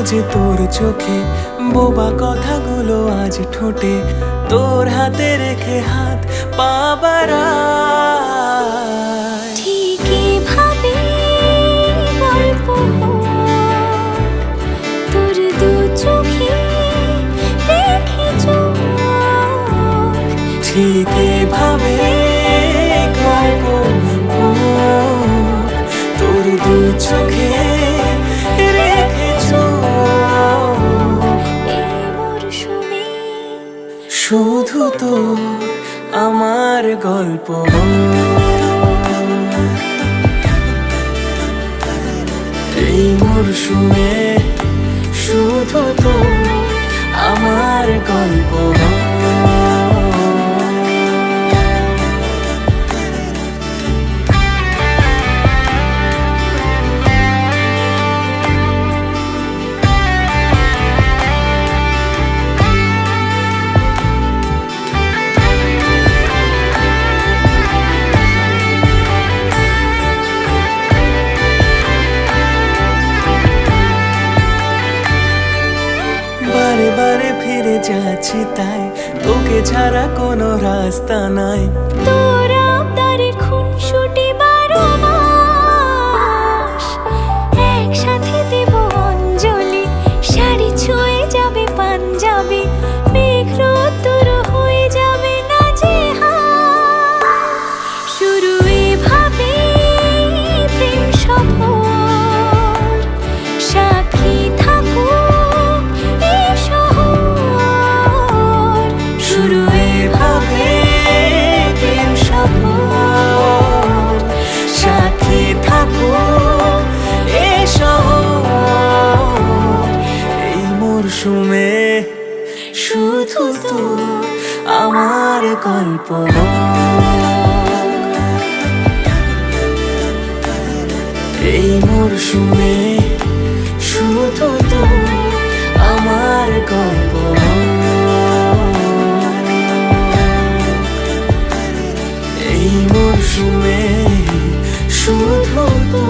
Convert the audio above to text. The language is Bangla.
যে তোর চোখে, বোবা কথাগুলো আজ ঠোঁটে, তোর হাতে রেখে হাত পা বাড়ায়। ঠিকই ভাবে গল্প তোর দু চোখে রেখে চোখ, ঠিক এভাবে গল্প হোক, তোর দু চোখে রেখে চোখ। এই মরশুমে শুধু তো আমার গল্প হোক, এই মরশুমে শুধু তো আমার গল্প হোক। বারে বারে ফিরে যাচ্ছি তাই, তোকে ছাড়া কোনো রাস্তা নাই। তোর আবদারে খুনসুটি 12 মাস, একসাথে দেব অঞ্জলি, শাড়ি ছুঁয়ে যাবে পাঞ্জাবি, মেঘ রোদ্দুর হয়ে যাবে নাজেহাল। শুরু এভাবে প্রেম সফর, সাক্ষী থাকুক এই শহর। শুরু এভাবে প্রেম সফর, সাথী থাকুক এ শহর। এই মরশুমে শুধু তো আমার গল্প হোক, এই মরশুমে শুধু তো আমার গল্প হোক, এই মরশুমে শুধু তো